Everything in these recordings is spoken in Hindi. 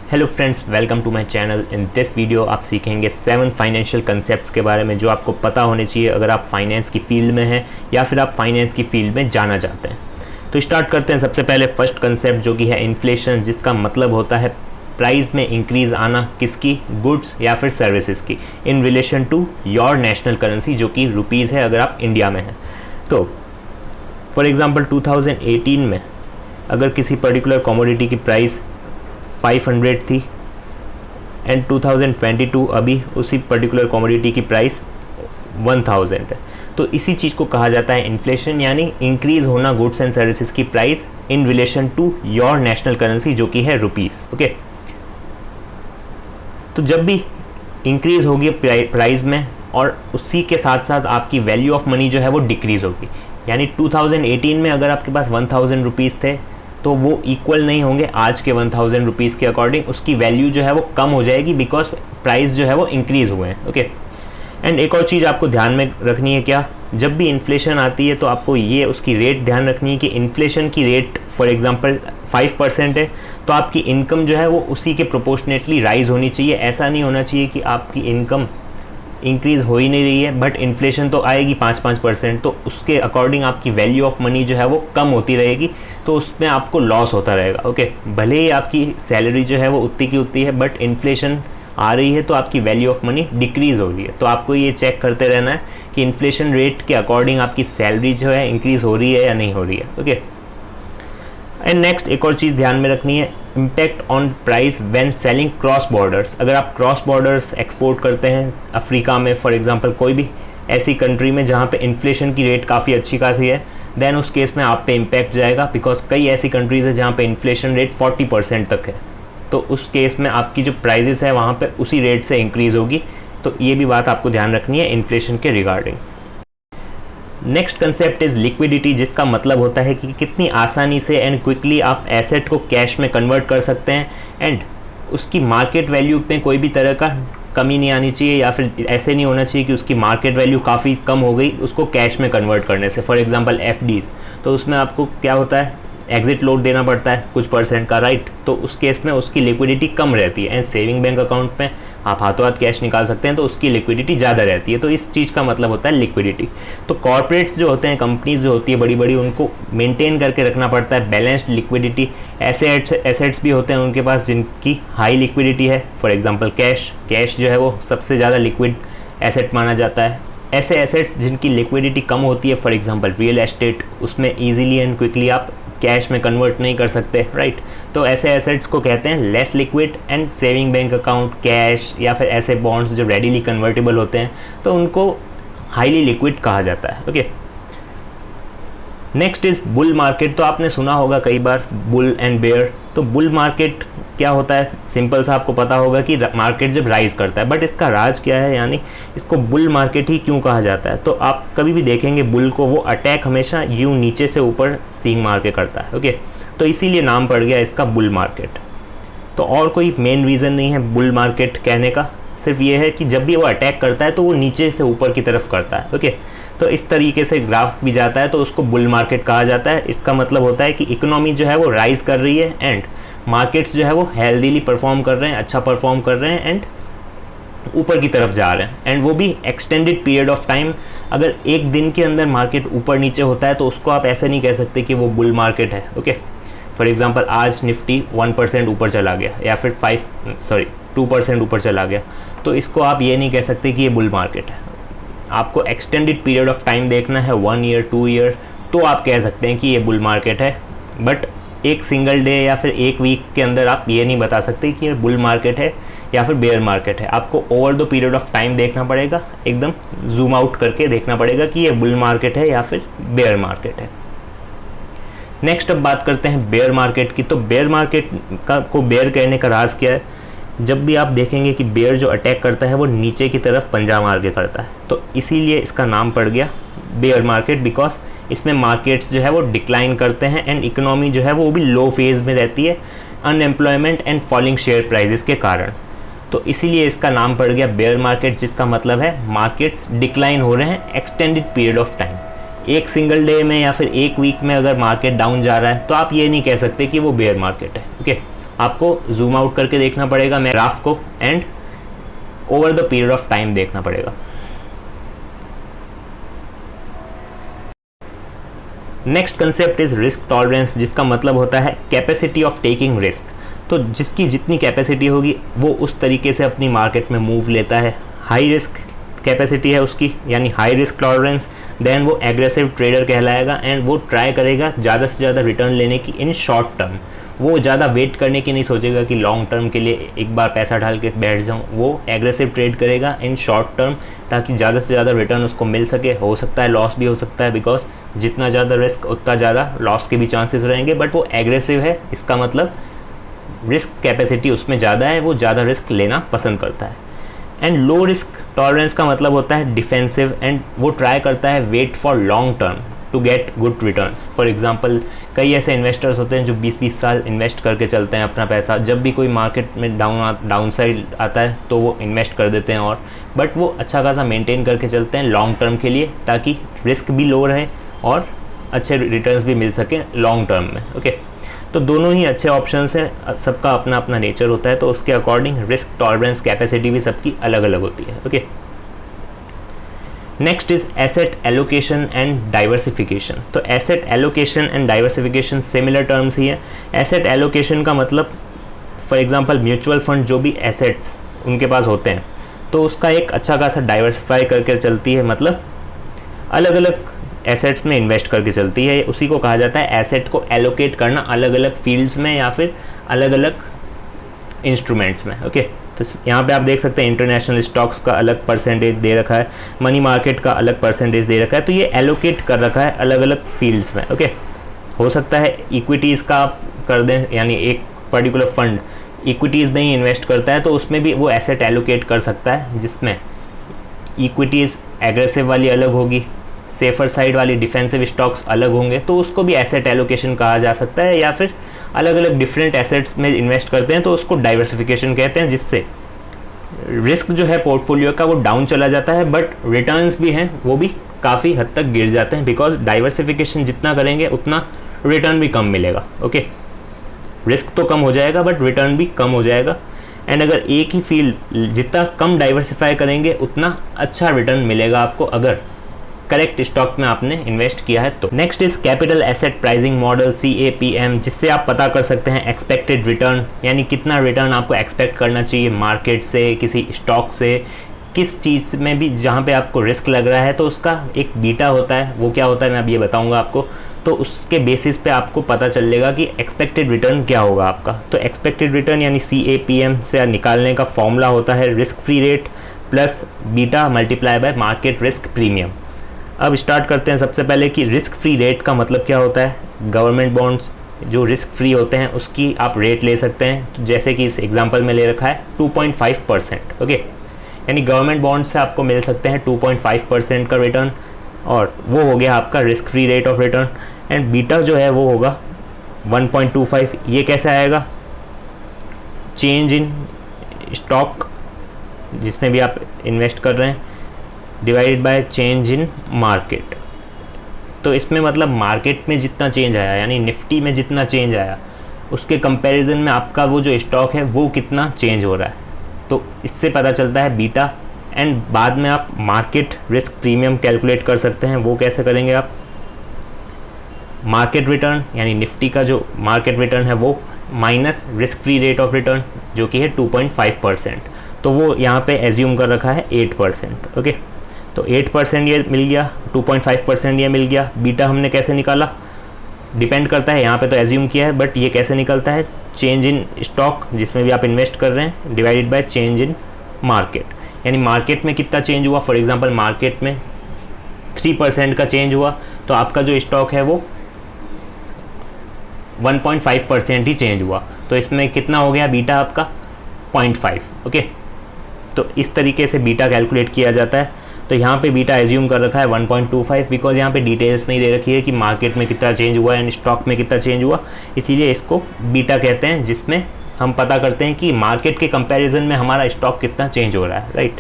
Hello friends, welcome to my channel. In this video आप सीखेंगे 7 फाइनेंशियल कंसेप्ट्स के बारे में जो आपको पता होने चाहिए अगर आप फाइनेंस की फील्ड में हैं या फिर आप फाइनेंस की फील्ड में जाना चाहते हैं। तो स्टार्ट करते हैं। सबसे पहले फर्स्ट कंसेप्ट जो कि है इन्फ्लेशन, जिसका मतलब होता है प्राइस में इंक्रीज़ आना किसकी, गुड्स या फिर सर्विसेज की, in relation to your national currency जो कि रुपीज़ है अगर आप इंडिया में हैं। तो फॉर एग्ज़ाम्पल 2018 में अगर किसी पर्टिकुलर कमोडिटी की प्राइस 500 थी एंड 2022 अभी उसी पर्टिकुलर कमोडिटी की प्राइस 1000 है, तो इसी चीज़ को कहा जाता है इन्फ्लेशन, यानी इंक्रीज़ होना गुड्स एंड सर्विसेज की price in relation to your national currency जो कि है रुपीज़। ओके, तो जब भी इंक्रीज़ होगी प्राइस में और उसी के साथ साथ आपकी वैल्यू ऑफ मनी जो है वो डिक्रीज़ होगी, यानी 2018 में अगर आपके पास 1000 रुपीज़ थे तो वो इक्वल नहीं होंगे आज के 1000 रुपीज़ के अकॉर्डिंग, उसकी वैल्यू जो है वो कम हो जाएगी बिकॉज प्राइस जो है वो इंक्रीज़ हुए हैं। ओके, एंड एक और चीज़ आपको ध्यान में रखनी है, क्या, जब भी इन्फ्लेशन आती है तो आपको ये उसकी रेट ध्यान रखनी है कि इन्फ्लेशन की रेट फॉर एग्जांपल 5% है तो आपकी इनकम जो है वो उसी के प्रोपोर्शनेटली राइज़ होनी चाहिए। ऐसा नहीं होना चाहिए कि आपकी इनकम इंक्रीज़ हो ही नहीं रही है बट इन्फ्लेशन तो आएगी 5% तो उसके अकॉर्डिंग आपकी वैल्यू ऑफ मनी जो है वो कम होती रहेगी, तो उसमें आपको लॉस होता रहेगा। ओके, भले ही आपकी सैलरी जो है वो उतनी की उतनी है बट इन्फ्लेशन आ रही है तो आपकी वैल्यू ऑफ मनी डिक्रीज़ हो रही है। तो आपको ये चेक करते रहना है कि इन्फ्लेशन रेट के अकॉर्डिंग आपकी सैलरी जो है इंक्रीज़ हो रही है या नहीं हो रही है। ओके, एंड नेक्स्ट एक और चीज़ ध्यान में रखनी है, impact on price when selling cross borders. अगर आप क्रॉस बॉर्डर्स एक्सपोर्ट करते हैं अफ्रीका में फॉर एग्जांपल, कोई भी ऐसी कंट्री में जहाँ पे इन्फ्लेशन की रेट काफ़ी अच्छी खासी है, देन उस केस में आप पे इम्पैक्ट जाएगा बिकॉज कई ऐसी कंट्रीज़ है जहाँ पे इन्फ्लेशन रेट 40% तक है, तो उस केस में आपकी जो प्राइजेस है वहाँ पे उसी रेट से इंक्रीज़ होगी। तो ये भी बात आपको ध्यान रखनी है इन्फ्लेशन के regarding. Next concept is liquidity, जिसका मतलब होता है कि कितनी आसानी से एंड क्विकली आप एसेट को कैश में कन्वर्ट कर सकते हैं एंड उसकी मार्केट वैल्यू में कोई भी तरह का कमी नहीं आनी चाहिए, या फिर ऐसे नहीं होना चाहिए कि उसकी मार्केट वैल्यू काफ़ी कम हो गई उसको कैश में कन्वर्ट करने से। फॉर एग्जांपल एफडीज़, तो उसमें आपको क्या होता है, एग्जिट लोड देना पड़ता है कुछ % का, राइट, तो उस केस में उसकी लिक्विडिटी कम रहती है। एंड सेविंग बैंक अकाउंट में आप हाथों हाथ कैश निकाल सकते हैं तो उसकी लिक्विडिटी ज़्यादा रहती है। तो इस चीज़ का मतलब होता है लिक्विडिटी। तो कॉर्पोरेट्स जो होते हैं, कंपनीज जो होती है बड़ी बड़ी, उनको मेंटेन करके रखना पड़ता है बैलेंस्ड लिक्विडिटी। ऐसे एसेट्स भी होते हैं उनके पास जिनकी हाई लिक्विडिटी है, फॉर एग्जांपल कैश जो है वो सबसे ज़्यादा लिक्विड एसेट माना जाता है। ऐसे एसेट्स जिनकी लिक्विडिटी कम होती है, फॉर एग्जांपल रियल एस्टेट, उसमें ईजिली एंड क्विकली आप कैश में कन्वर्ट नहीं कर सकते, राइट, तो ऐसे एसेट्स को कहते हैं less liquid. And saving bank account, cash या फिर ऐसे बॉन्ड्स जो रेडीली कन्वर्टेबल होते हैं तो उनको हाईली लिक्विड कहा जाता है। Okay, next is bull market. तो आपने सुना होगा कई बार बुल एंड बेयर। तो बुल मार्केट क्या होता है, सिंपल सा आपको पता होगा कि मार्केट जब राइज करता है, बट इसका राज क्या है, यानी इसको बुल मार्केट ही क्यों कहा जाता है। तो आप कभी भी देखेंगे बुल को, वो अटैक हमेशा यूँ नीचे से ऊपर सींग मार के करता है। ओके, तो इसीलिए नाम पड़ गया इसका बुल मार्केट। तो और कोई मेन रीज़न नहीं है बुल मार्केट कहने का, सिर्फ ये है कि जब भी वो अटैक करता है तो वो नीचे से ऊपर की तरफ करता है। ओके, तो इस तरीके से ग्राफ भी जाता है तो उसको बुल मार्केट कहा जाता है। इसका मतलब होता है कि इकोनॉमी जो है वो राइज कर रही है एंड मार्केट्स जो है वो हेल्दीली परफॉर्म कर रहे हैं, अच्छा परफॉर्म कर रहे हैं एंड ऊपर की तरफ जा रहे हैं, एंड वो भी एक्सटेंडेड पीरियड ऑफ टाइम। अगर एक दिन के अंदर मार्केट ऊपर नीचे होता है तो उसको आप ऐसे नहीं कह सकते कि वो बुल मार्केट है। ओके, फॉर एग्जांपल आज निफ्टी 1% ऊपर चला गया या फिर 2% ऊपर चला गया, तो इसको आप ये नहीं कह सकते कि ये बुल मार्केट है। आपको एक्सटेंडेड पीरियड ऑफ टाइम देखना है, 1 ईयर 2 ईयर, तो आप कह सकते हैं कि ये बुल मार्केट है। बट एक सिंगल डे या फिर एक वीक के अंदर आप ये नहीं बता सकते कि ये बुल मार्केट है या फिर बेयर मार्केट है। आपको over the period of time देखना पड़ेगा, एकदम जूम आउट करके देखना पड़ेगा कि ये बुल मार्केट है या फिर बेयर मार्केट है। नेक्स्ट अब बात करते हैं बेयर मार्केट की। तो बेयर मार्केट को बेयर कहने का राज क्या है, जब भी आप देखेंगे कि बेयर जो अटैक करता है वो नीचे की तरफ पंजा मार के करता है, तो इसीलिए इसका नाम पड़ गया बेयर मार्केट, बिकॉज इसमें मार्केट्स जो है वो डिक्लाइन करते हैं एंड इकोनॉमी जो है वो भी लो फेज़ में रहती है unemployment and falling share prices के कारण। तो इसीलिए इसका नाम पड़ गया बेयर मार्केट, जिसका मतलब है मार्केट्स डिक्लाइन हो रहे हैं एक्सटेंडेड पीरियड ऑफ टाइम। एक सिंगल डे में या फिर एक वीक में अगर मार्केट डाउन जा रहा है तो आप ये नहीं कह सकते कि वो बेयर मार्केट है। ओके, आपको जूम आउट करके देखना पड़ेगा मैं ग्राफ को, and over the period of time देखना पड़ेगा। Next concept is risk tolerance, जिसका मतलब होता है कैपेसिटी ऑफ टेकिंग रिस्क। तो जिसकी जितनी कैपेसिटी होगी वो उस तरीके से अपनी मार्केट में मूव लेता है। हाई रिस्क कैपेसिटी है उसकी, यानी हाई रिस्क टॉलरेंस, देन वो एग्रेसिव ट्रेडर कहलाएगा, एंड वो ट्राई करेगा ज़्यादा से ज़्यादा रिटर्न लेने की इन शॉर्ट टर्म। वो ज़्यादा वेट करने की नहीं सोचेगा कि लॉन्ग टर्म के लिए एक बार पैसा डाल के बैठ जाऊँ। वो एग्रेसिव ट्रेड करेगा इन शॉर्ट टर्म ताकि ज़्यादा से ज़्यादा रिटर्न उसको मिल सके। हो सकता है लॉस भी हो सकता है, बिकॉज जितना ज़्यादा रिस्क उतना ज़्यादा लॉस के भी चांसेस रहेंगे, बट वो एग्रेसिव है, इसका मतलब रिस्क कैपेसिटी उसमें ज़्यादा है, वो ज़्यादा रिस्क लेना पसंद करता है। एंड लो रिस्क टॉलरेंस का मतलब होता है डिफेंसिव, एंड वो ट्राई करता है wait for long term to get good returns. For example कई ऐसे इन्वेस्टर्स होते हैं जो 20-20 साल इन्वेस्ट करके चलते हैं अपना पैसा। जब भी कोई मार्केट में डाउन साइड आता है तो वो इन्वेस्ट कर देते हैं, और बट वो अच्छा खासा मेंटेन करके चलते हैं लॉन्ग टर्म के लिए, ताकि रिस्क भी लो रहे और अच्छे रिटर्न्स भी मिल सके लॉन्ग टर्म में। ओके, तो दोनों ही अच्छे ऑप्शंस हैं, सबका अपना अपना नेचर होता है, तो उसके अकॉर्डिंग रिस्क टॉलरेंस कैपेसिटी भी सबकी अलग अलग होती है। Okay, next is asset allocation and diversification. तो asset allocation and diversification similar terms ही है। एसेट एलोकेशन का मतलब फॉर एग्जांपल म्यूचुअल फंड जो भी एसेट्स उनके पास होते हैं तो उसका एक अच्छा खासा डाइवर्सिफाई करके चलती है, मतलब अलग अलग एसेट्स में इन्वेस्ट करके चलती है। उसी को कहा जाता है एसेट को एलोकेट करना अलग अलग फील्ड्स में या फिर अलग अलग इंस्ट्रूमेंट्स में। ओके, तो यहाँ पे आप देख सकते हैं इंटरनेशनल स्टॉक्स का अलग परसेंटेज दे रखा है, मनी मार्केट का अलग परसेंटेज दे रखा है, तो ये एलोकेट कर रखा है अलग अलग फील्ड्स में। ओके, हो सकता है इक्विटीज़ का आप कर दें, यानी एक पर्टिकुलर फंड इक्विटीज़ में ही इन्वेस्ट करता है तो उसमें भी वो एसेट एलोकेट कर सकता है, जिसमें इक्विटीज़ एग्रेसिव वाली अलग होगी, सेफर साइड वाली डिफेंसिव स्टॉक्स अलग होंगे, तो उसको भी एसेट एलोकेशन कहा जा सकता है। या फिर अलग अलग डिफरेंट एसेट्स में इन्वेस्ट करते हैं तो उसको डाइवर्सिफिकेशन कहते हैं, जिससे रिस्क जो है पोर्टफोलियो का वो डाउन चला जाता है, बट रिटर्न्स भी हैं वो भी काफ़ी हद तक गिर जाते हैं, बिकॉज डाइवर्सिफिकेशन जितना करेंगे उतना रिटर्न भी कम मिलेगा। ओके, रिस्क तो कम हो जाएगा बट रिटर्न भी कम हो जाएगा। एंड अगर एक ही फील्ड जितना कम डाइवर्सिफाई करेंगे उतना अच्छा रिटर्न मिलेगा आपको, अगर करेक्ट स्टॉक में आपने इन्वेस्ट किया है तो। Next is capital asset pricing model CAPM, जिससे आप पता कर सकते हैं एक्सपेक्टेड रिटर्न, यानी कितना रिटर्न आपको एक्सपेक्ट करना चाहिए मार्केट से, किसी स्टॉक से, किस चीज़ में भी जहाँ पे आपको रिस्क लग रहा है, तो उसका एक बीटा होता है। वो क्या होता है मैं अब ये बताऊँगा आपको, तो उसके बेसिस पे आपको पता चलेगा कि एक्सपेक्टेड रिटर्न क्या होगा आपका। तो एक्सपेक्टेड रिटर्न यानी CAPM से निकालने का फॉर्मूला होता है risk free rate plus beta multiply by market risk premium. अब स्टार्ट करते हैं सबसे पहले कि रिस्क फ्री रेट का मतलब क्या होता है। गवर्नमेंट बॉन्ड्स जो रिस्क फ्री होते हैं उसकी आप रेट ले सकते हैं, तो जैसे कि इस एग्जांपल में ले रखा है 2.5%। ओके, यानी गवर्नमेंट बॉन्ड से आपको मिल सकते हैं 2.5% का रिटर्न, और वो हो गया आपका risk free rate of return. And beta जो है वो होगा 1.25। ये कैसे आएगा, चेंज इन स्टॉक जिसमें भी आप इन्वेस्ट कर रहे हैं divided by change in market. तो इसमें मतलब मार्केट में जितना चेंज आया, यानी निफ्टी में जितना चेंज आया, उसके कंपैरिजन में आपका वो जो स्टॉक है वो कितना चेंज हो रहा है, तो इससे पता चलता है बीटा। एंड बाद में आप मार्केट रिस्क प्रीमियम कैलकुलेट कर सकते हैं। वो कैसे करेंगे आप, मार्केट रिटर्न यानी निफ्टी का जो मार्केट रिटर्न है वो minus risk free rate of return जो कि है 2.5%, तो वो यहाँ पे एज्यूम कर रखा है 8%। ओके, तो 8% ये मिल गया, 2.5% ये मिल गया। बीटा हमने कैसे निकाला, डिपेंड करता है, यहाँ पे तो एज्यूम किया है, बट ये कैसे निकलता है, चेंज इन स्टॉक जिसमें भी आप इन्वेस्ट कर रहे हैं divided by change in market, यानी मार्केट में कितना चेंज हुआ। फॉर एग्जांपल मार्केट में 3% का चेंज हुआ तो आपका जो स्टॉक है वो 1.5% ही चेंज हुआ, तो इसमें कितना हो गया बीटा आपका 0.5। ओके, तो इस तरीके से बीटा कैलकुलेट किया जाता है। तो यहाँ पे बीटा एज्यूम कर रखा है 1.25, बिकॉज यहाँ पे डिटेल्स नहीं दे रखी है कि मार्केट में कितना चेंज हुआ है एंड स्टॉक में कितना चेंज हुआ, इसीलिए इसको बीटा कहते हैं, जिसमें हम पता करते हैं कि मार्केट के कंपैरिजन में हमारा स्टॉक कितना चेंज हो रहा है, राइट।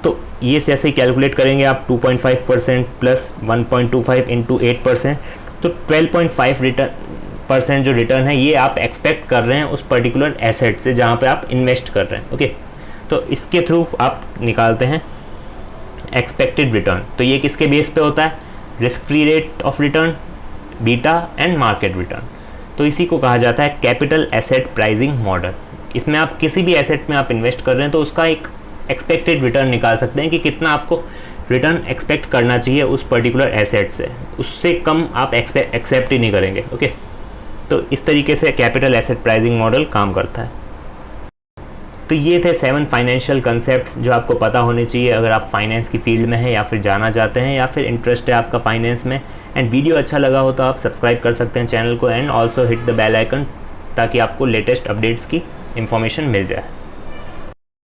तो ये जैसे ही कैलकुलेट करेंगे आप 2.5% प्लस 1.25 इंटू 8%, तो 12.5% % जो रिटर्न है ये आप एक्सपेक्ट कर रहे हैं उस पर्टिकुलर एसेट से जहाँ पे आप इन्वेस्ट कर रहे हैं। ओके, तो इसके थ्रू आप निकालते हैं एक्सपेक्टेड रिटर्न। तो ये किसके बेस पे होता है? Risk free rate of return, beta and market return. तो इसी को कहा जाता है कैपिटल एसेट प्राइसिंग मॉडल। इसमें आप किसी भी एसेट में आप इन्वेस्ट कर रहे हैं तो उसका एक एक्सपेक्टेड रिटर्न निकाल सकते हैं कि कितना आपको रिटर्न एक्सपेक्ट करना चाहिए उस पर्टिकुलर एसेट से, उससे कम आप एक्सेप्ट ही नहीं करेंगे। ओके, तो इस तरीके से कैपिटल एसेट प्राइसिंग मॉडल काम करता है। तो ये थे 7 फाइनेंशियल कंसेप्ट्स जो आपको पता होने चाहिए अगर आप फाइनेंस की फील्ड में हैं या फिर जाना चाहते हैं या फिर इंटरेस्ट है आपका फाइनेंस में। एंड वीडियो अच्छा लगा हो तो आप सब्सक्राइब कर सकते हैं चैनल को and also hit the bell icon ताकि आपको लेटेस्ट अपडेट्स की इंफॉर्मेशन मिल जाए।